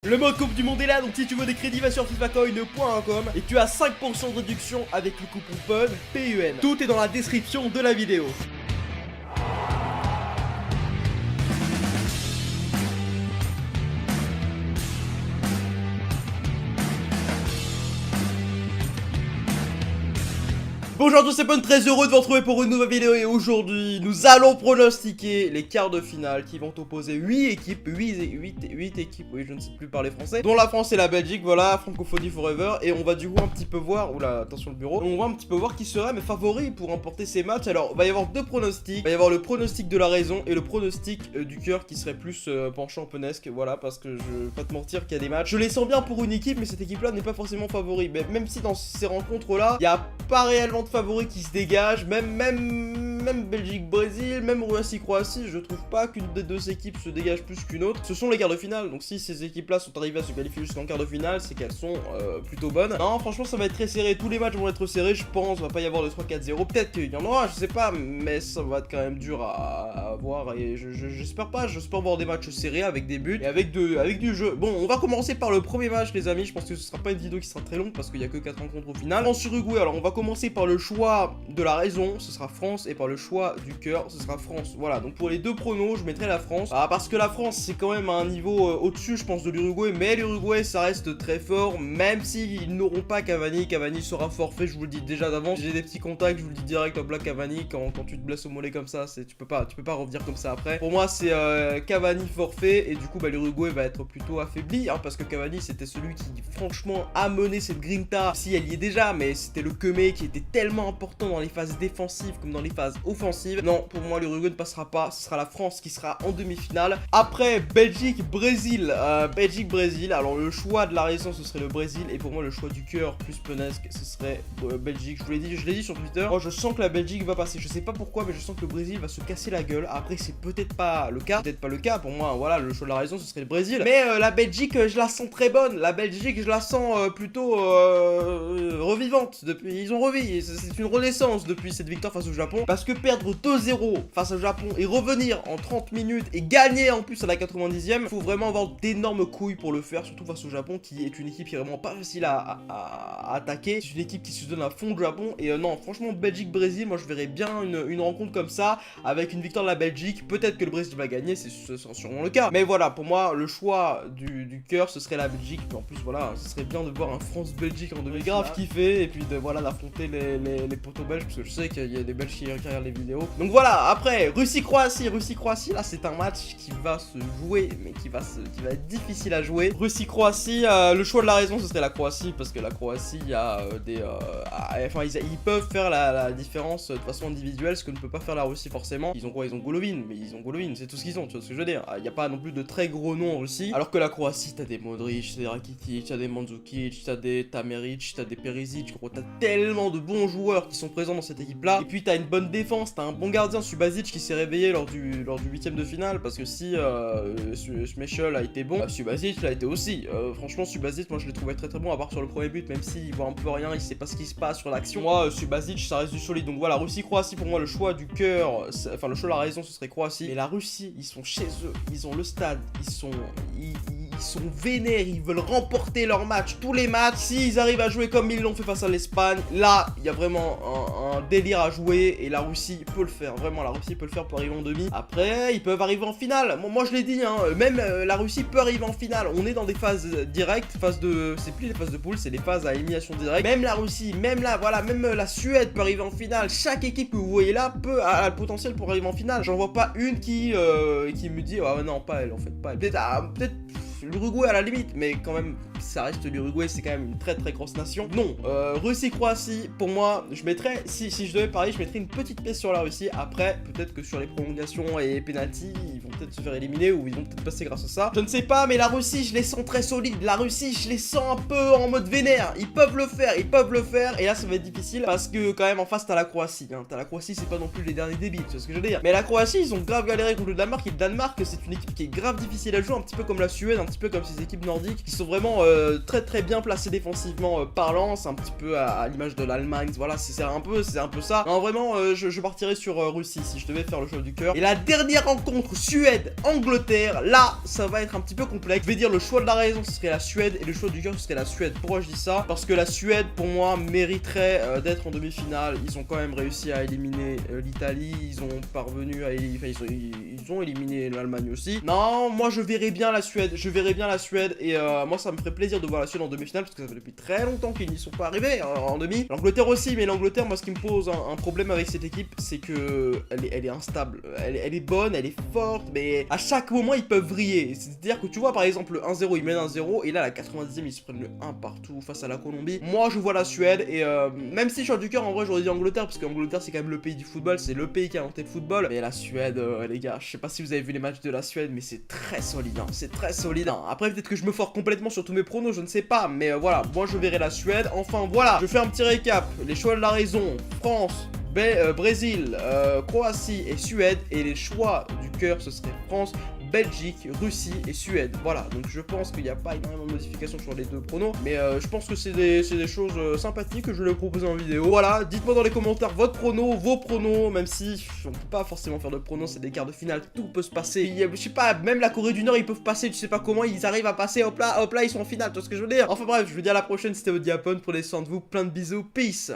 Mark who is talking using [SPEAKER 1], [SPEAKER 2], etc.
[SPEAKER 1] Le mode Coupe du Monde est là, donc si tu veux des crédits, va sur fifacoin.com et tu as 5% de réduction avec le coupon PUN. Tout est dans la description de la vidéo. Bonjour à tous, c'est Pun, très heureux de vous retrouver pour une nouvelle vidéo et aujourd'hui nous allons pronostiquer les quarts de finale qui vont opposer 8 équipes, 8 équipes, oui je ne sais plus parler français, dont la France et la Belgique, voilà, francophonie forever, et on va du coup un petit peu voir, oula attention le bureau, on va un petit peu voir qui serait mes favoris pour remporter ces matchs. Alors il va y avoir deux pronostics, il va y avoir le pronostic de la raison et le pronostic du cœur qui serait plus penchant penesque, voilà, parce que je vais pas te mentir qu'il y a des matchs, je les sens bien pour une équipe mais cette équipe là n'est pas forcément favori, mais même si dans ces rencontres là, il n'y a pas réellement favoris qui se dégagent, même Belgique-Brésil, même Croatie-Croatie, je trouve pas qu'une des deux équipes se dégage plus qu'une autre. Ce sont les quarts de finale, donc si ces équipes-là sont arrivées à se qualifier jusqu'en quart de finale, c'est qu'elles sont plutôt bonnes. Non, franchement, ça va être très serré, tous les matchs vont être serrés, je pense, va pas y avoir de 3-4-0, peut-être qu'il y en aura, je sais pas, mais ça va être quand même dur à voir, et j'espère pas, j'espère voir des matchs serrés avec des buts, et avec du jeu. Bon, on va commencer par le premier match, les amis, je pense que ce sera pas une vidéo qui sera très longue, parce qu'il y a que 4 rencontres au final. France-Uruguay, alors on va commencer par le choix de la raison, ce sera France, et par le choix du cœur, ce sera France. Voilà, donc pour les deux pronos, je mettrai la France. Parce que la France, c'est quand même à un niveau au-dessus, je pense, de l'Uruguay, mais l'Uruguay, ça reste très fort, même s'ils n'auront pas Cavani. Cavani sera forfait, je vous le dis déjà d'avance. J'ai des petits contacts, je vous le dis direct, hop là, Cavani, quand tu te blesses au mollet comme ça, tu peux pas revenir comme ça après. Pour moi, c'est Cavani forfait, et du coup, l'Uruguay va être plutôt affaibli, hein, parce que Cavani, c'était celui qui, franchement, a mené cette grinta, si elle y est déjà, mais c'était le Kemé qui était tellement important dans les phases défensives comme dans les phases offensives. Non, pour moi l'Uruguay ne passera pas, ce sera la France qui sera en demi-finale. Après Belgique-Brésil, Belgique-Brésil, alors le choix de la raison ce serait le Brésil, et pour moi le choix du cœur plus penesque ce serait Belgique. Je l'ai dit sur Twitter, moi je sens que la Belgique va passer, je sais pas pourquoi, mais je sens que le Brésil va se casser la gueule. Après c'est peut-être pas le cas, pour moi voilà, le choix de la raison ce serait le Brésil, mais la Belgique je la sens très bonne, la Belgique je la sens plutôt revivante, depuis ils ont revu, c'est une renaissance depuis cette victoire face au Japon, parce que perdre 2-0 face au Japon et revenir en 30 minutes et gagner en plus à la 90e, faut vraiment avoir d'énormes couilles pour le faire, surtout face au Japon qui est une équipe qui est vraiment pas facile à attaquer. C'est une équipe qui se donne à fond de Japon, et non franchement Belgique-Brésil, moi je verrais bien une rencontre comme ça avec une victoire de la Belgique. Peut-être que le Brésil va gagner, ce sera sûrement le cas, mais voilà, pour moi le choix du cœur ce serait la Belgique. Puis en plus voilà, ce serait bien de voir un France-Belgique en demi-grave kiffer, et puis de voilà d'affronter les poteaux belges, parce que je sais qu'il y a des Belges qui regardent les vidéos. Donc voilà, après Russie-Croatie, là c'est un match qui va se jouer, mais qui va être difficile à jouer. Russie-Croatie, le choix de la raison ce serait la Croatie, parce que la Croatie il y a ils peuvent faire la différence de façon individuelle, ce que ne peut pas faire la Russie forcément. Ils ont quoi? Ils ont Golovin, mais ils ont Golovin, c'est tout ce qu'ils ont, tu vois ce que je veux dire. Il n'y a pas non plus de très gros noms en Russie, alors que la Croatie t'as des Modric, t'as des Rakitic, t'as des Mandzukic, t'as des Tameric, t'as des Perisic, gros, t'as tellement de bons joueurs qui sont présents dans cette équipe là, et puis t'as une bonne défense, t'as un bon gardien, Subasic, qui s'est réveillé lors du 8ème de finale, parce que si Schmeichel a été bon, Subasic l'a été aussi. Franchement Subasic, moi je l'ai trouvé très très bon, à part sur le premier but, même s'il voit un peu rien, il sait pas ce qui se passe sur l'action. Moi Subasic ça reste du solide. Donc voilà, Russie-Croatie, pour moi le choix du cœur, enfin le choix de la raison ce serait Croatie, mais la Russie ils sont chez eux, ils ont le stade, ils sont vénères, ils veulent remporter leur match, tous les matchs. S'ils arrivent à jouer comme ils l'ont fait face à l'Espagne, là il y a vraiment un délire à jouer, et la Russie peut le faire, vraiment la Russie peut le faire pour arriver en demi. Après ils peuvent arriver en finale, moi je l'ai dit, hein, même la Russie peut arriver en finale. On est dans des phases directes, c'est plus les phases de poule, c'est les phases à élimination directe. Même la Russie, même la Suède peut arriver en finale. Chaque équipe que vous voyez là a le potentiel pour arriver en finale. J'en vois pas une qui me dit ah non pas elle, en fait pas elle. Peut-être l'Uruguay à la limite, mais quand même ça reste l'Uruguay, c'est quand même une très très grosse nation. Non, Russie-Croatie, pour moi je mettrais, si je devais parier, je mettrais une petite pièce sur la Russie. Après peut-être que sur les prolongations et penalty ils vont peut-être se faire éliminer, ou ils vont peut-être passer grâce à ça, je ne sais pas, mais la Russie je les sens très solides. La Russie je les sens un peu en mode vénère, ils peuvent le faire, et là ça va être difficile, parce que quand même en face t'as la Croatie, hein. T'as la Croatie, c'est pas non plus les derniers débiles, tu vois ce que je veux dire, mais la Croatie ils ont grave galéré contre le Danemark, et le Danemark c'est une équipe qui est grave difficile à jouer, un petit peu comme la Suède, un petit peu comme ces équipes nordiques qui sont vraiment très très bien placées défensivement parlant. C'est un petit peu à l'image de l'Allemagne, voilà, c'est un peu ça. Non vraiment je partirais sur Russie si je devais faire le choix du cœur. Et la dernière rencontre, Suède Suède-Angleterre. Là, ça va être un petit peu complexe. Je vais dire le choix de la raison, ce serait la Suède, et le choix du cœur, ce serait la Suède. Pourquoi je dis ça? Parce que la Suède, pour moi, mériterait d'être en demi-finale. Ils ont quand même réussi à éliminer l'Italie. Ils ont parvenu à ils ont éliminé l'Allemagne aussi. Non, moi je verrais bien la Suède. Je verrais bien la Suède. Et moi, ça me ferait plaisir de voir la Suède en demi-finale. Parce que ça fait depuis très longtemps qu'ils n'y sont pas arrivés en demi. L'Angleterre aussi, mais l'Angleterre, moi, ce qui me pose un problème avec cette équipe, c'est que elle est instable. Elle est bonne, elle est forte, mais à chaque moment, ils peuvent vriller. C'est-à-dire que tu vois, par exemple, le 1-0, ils mènent 1-0. Et là, à la 90e, ils se prennent le 1 partout face à la Colombie. Moi, je vois la Suède. Et même si je suis du cœur, en vrai, j'aurais dit Angleterre. Parce qu'Angleterre, c'est quand même le pays du football. C'est le pays qui a inventé le football. Mais la Suède, les gars, je sais pas si vous avez vu les matchs de la Suède, mais c'est très solide. Hein. C'est très solide. Hein. Après, peut-être que je me foire complètement sur tous mes pronos, je ne sais pas. Mais voilà, moi, je verrai la Suède. Enfin, voilà, je fais un petit récap. Les choix de la raison: France, Brésil, Croatie et Suède. Et les choix du cœur, ce serait France, Belgique, Russie et Suède. Voilà, donc je pense qu'il n'y a pas énormément de modifications sur les deux pronos, mais je pense que c'est des choses sympathiques que je vais proposer en vidéo. Voilà, dites-moi dans les commentaires votre prono, vos pronos, même si on peut pas forcément faire de pronos, c'est des quarts de finale, tout peut se passer. Je sais pas, même la Corée du Nord, ils peuvent passer, tu sais pas comment, ils arrivent à passer, hop là, ils sont en finale, tu vois ce que je veux dire. Enfin bref, je vous dis à la prochaine, c'était Audiapone, prenez soin de vous, plein de bisous, peace.